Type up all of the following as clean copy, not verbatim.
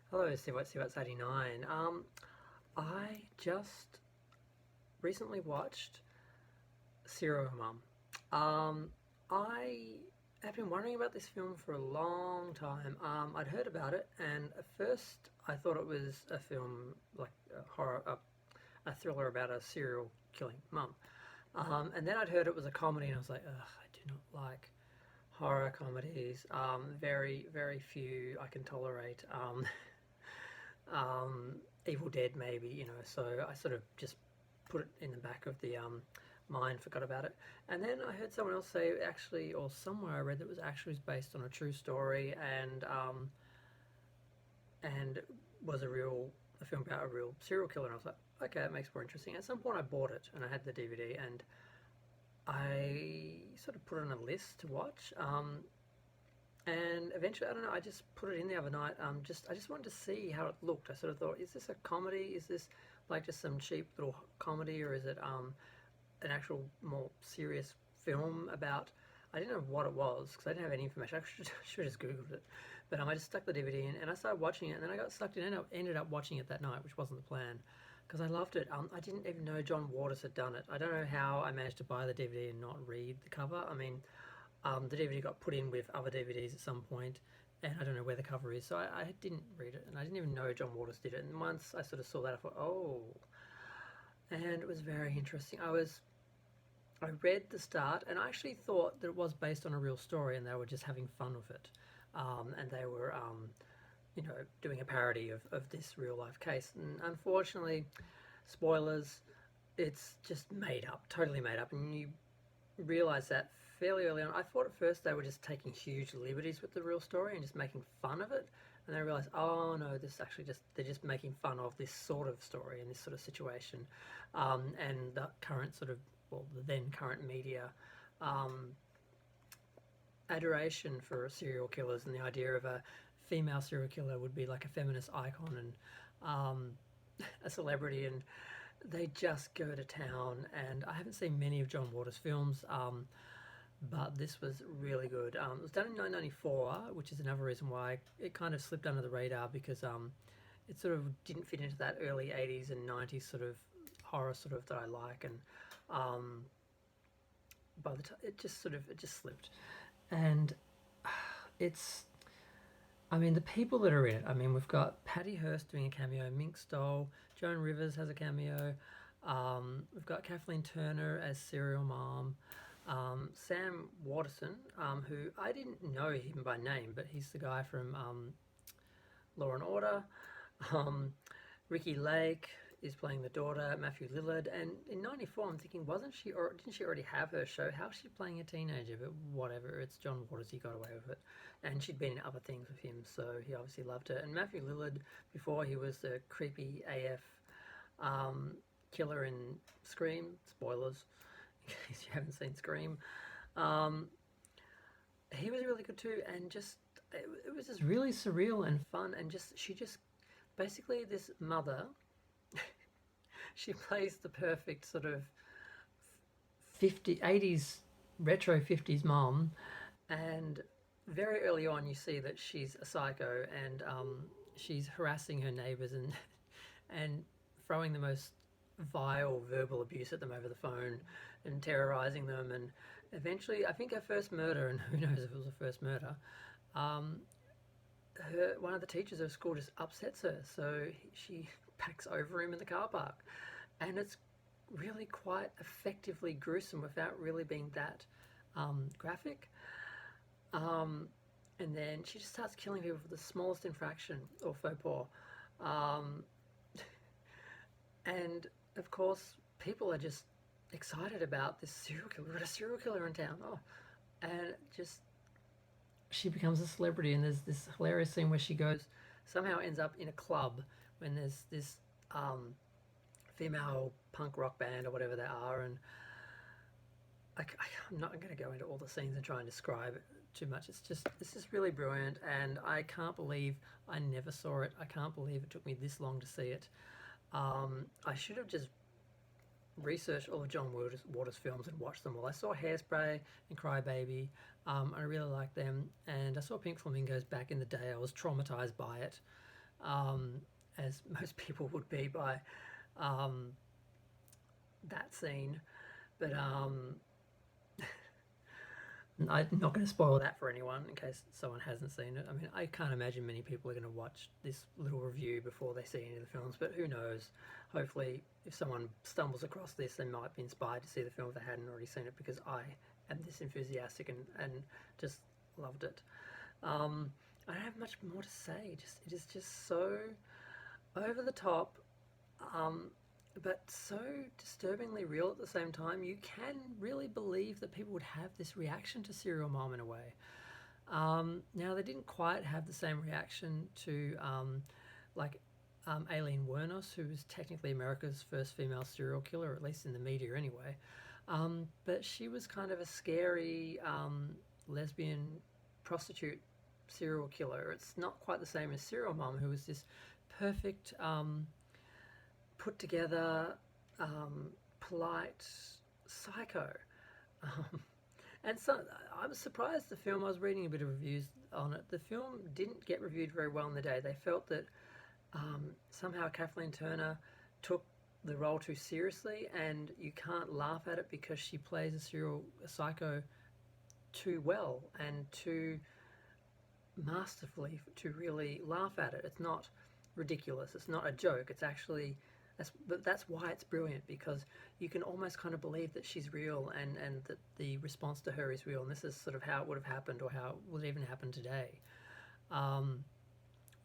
Hello, see what's 89. I just recently watched Serial Mum. I have been wondering about this film for a long time. I'd heard about it, and at first I thought it was a film like a horror, a thriller about a serial killing mum. And then I'd heard it was a comedy, and I was like, ugh, I do not like horror comedies. Very few I can tolerate. Evil Dead, maybe, So I sort of just put it in the back of the mind, forgot about it. And then I heard someone else say, actually, or somewhere I read that it was actually based on a true story and was a film about a real serial killer. And I was like, okay, that makes it more interesting. At some point, I bought it and I had the DVD and I sort of put it on a list to watch. And eventually, I don't know, I just put it in the other night. I just wanted to see how it looked. I sort of thought, is this a comedy? Is this like just some cheap little comedy, or is it an actual more serious film about? I didn't know what it was because I didn't have any information. I should have just googled it, but I just stuck the DVD in and I started watching it, and then I got sucked in and ended up watching it that night, which wasn't the plan because I loved it. I didn't even know John Waters had done it. I don't know how I managed to buy the DVD and not read the cover. I mean, the DVD got put in with other DVDs at some point, and I don't know where the cover is, so I didn't read it, and I didn't even know John Waters did it. And once I sort of saw that, I thought, oh, and it was very interesting. I read the start, and I actually thought that it was based on a real story, and they were just having fun with it, and they were, doing a parody of this real life case. And unfortunately, spoilers, it's just made up, totally made up, and you realised that fairly early on. I thought at first they were just taking huge liberties with the real story and just making fun of it. And then I realised, oh no, this actually just, they're just making fun of this sort of story and this sort of situation. And the current sort of, well, the then current media adoration for serial killers, and the idea of a female serial killer would be like a feminist icon and a celebrity, and they just go to town. And I haven't seen many of John Waters' films, but this was really good. It was done in 1994, which is another reason why it kind of slipped under the radar because it sort of didn't fit into that early 80s and 90s sort of horror sort of that I like, and by the time it just slipped, and it's I mean, the people that are in it. I mean, we've got Patty Hearst doing a cameo, Mink Stoll, Joan Rivers has a cameo. We've got Kathleen Turner as Serial Mom. Sam Waterston, who I didn't know him by name, but he's the guy from Law and Order. Um, Ricky Lake is playing the daughter, Matthew Lillard, and in '94, I'm thinking, wasn't she or didn't she already have her show? How's she playing a teenager? But whatever, it's John Waters, he got away with it, and she'd been in other things with him, so he obviously loved her. And Matthew Lillard, before he was the creepy AF killer in Scream. Spoilers, in case you haven't seen Scream. Um, he was really good too, and just it was just really surreal and fun, and just she just basically this mother. She plays the perfect sort of 80s retro 50s mom, and very early on you see that she's a psycho, and she's harassing her neighbors and and throwing the most vile verbal abuse at them over the phone and terrorizing them. And eventually, I think her first murder, and who knows if it was a first murder, one of the teachers at school just upsets her, so she packs over him in the car park, and it's really quite effectively gruesome without really being that graphic. And then she just starts killing people for the smallest infraction or faux pas, and of course people are just excited about this serial killer. We've got a serial killer in town. Oh, and just she becomes a celebrity, and there's this hilarious scene where she goes somehow ends up in a club when there's this female punk rock band or whatever they are, and I'm not going to go into all the scenes and try and describe it too much. It's just this is really brilliant, and I can't believe I never saw it. I can't believe it took me this long to see it. I should have just researched all of John Waters films and watched them all. I saw Hairspray and Crybaby. I really liked them, and I saw Pink Flamingos back in the day. I was traumatized by it, as most people would be by um, that scene. But I'm not going to spoil that for anyone in case someone hasn't seen it. I mean, I can't imagine many people are going to watch this little review before they see any of the films, but who knows? Hopefully, if someone stumbles across this, they might be inspired to see the film if they hadn't already seen it, because I am this enthusiastic and just loved it. I don't have much more to say. Just it is just so over the top, um, but so disturbingly real at the same time. You can really believe that people would have this reaction to Serial Mom in a way. Now, they didn't quite have the same reaction to like Aileen Wuornos, who was technically America's first female serial killer, or at least in the media anyway. But she was kind of a scary lesbian prostitute serial killer. It's not quite the same as Serial Mom, who was this perfect, put together, polite psycho. Um, and so I was surprised the film, I was reading a bit of reviews on it, the film didn't get reviewed very well in the day. They felt that somehow Kathleen Turner took the role too seriously, and you can't laugh at it because she plays a psycho too well and too masterfully to really laugh at it. It's not ridiculous. It's not a joke. It's actually that's why it's brilliant, because you can almost kind of believe that she's real, and that the response to her is real, and this is sort of how it would have happened, or how it would even happen today.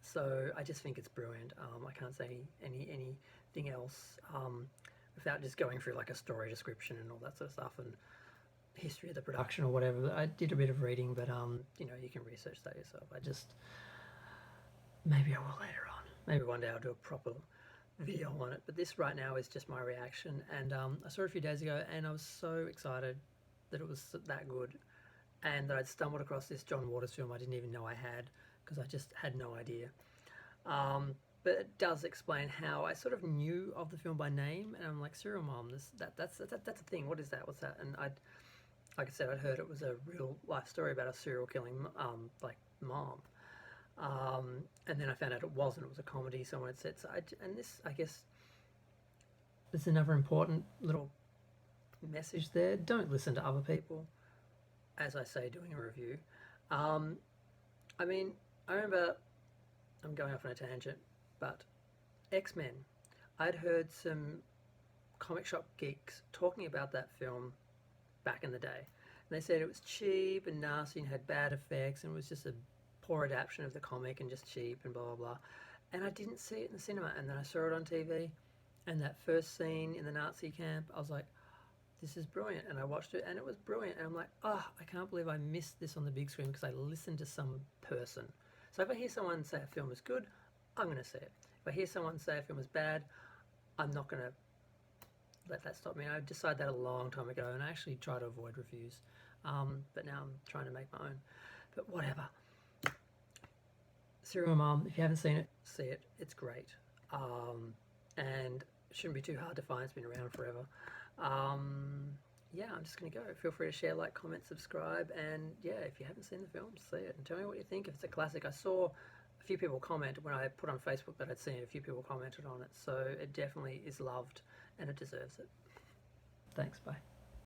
So I just think it's brilliant. I can't say anything else without just going through like a story description and all that sort of stuff, and history of the production or whatever. I did a bit of reading, but you can research that yourself. Maybe I will later on. Maybe one day I'll do a proper video on it. But this right now is just my reaction, and I saw it a few days ago, and I was so excited that it was that good, and that I'd stumbled across this John Waters film I didn't even know I had, because I just had no idea. But it does explain how I sort of knew of the film by name, and I'm like, Serial Mom, that's a thing. What is that? What's that? And like I said, I'd heard it was a real life story about a serial killing like mom. And then I found out it wasn't. It was a comedy. Someone had said so. And this, I guess, there's another important little message there. Don't listen to other people, as I say, doing a review. I mean, I remember, I'm going off on a tangent, but X-Men. I'd heard some comic shop geeks talking about that film back in the day. And they said it was cheap and nasty and had bad effects, and it was just a poor adaptation of the comic and just cheap and blah, blah, blah. And I didn't see it in the cinema, and then I saw it on TV, and that first scene in the Nazi camp, I was like, this is brilliant. And I watched it, and it was brilliant. And I'm like, oh, I can't believe I missed this on the big screen because I listened to some person. So if I hear someone say a film is good, I'm going to see it. If I hear someone say a film is bad, I'm not going to let that stop me. I decided that a long time ago, and I actually try to avoid reviews. But now I'm trying to make my own. But whatever. Serial Mom, if you haven't seen it, see it. It's great. And it shouldn't be too hard to find. It's been around forever. Yeah, I'm just going to go. Feel free to share, like, comment, subscribe. And yeah, if you haven't seen the film, see it. And tell me what you think. If it's a classic. I saw a few people comment when I put on Facebook that I'd seen it. A few people commented on it. So it definitely is loved, and it deserves it. Thanks, bye.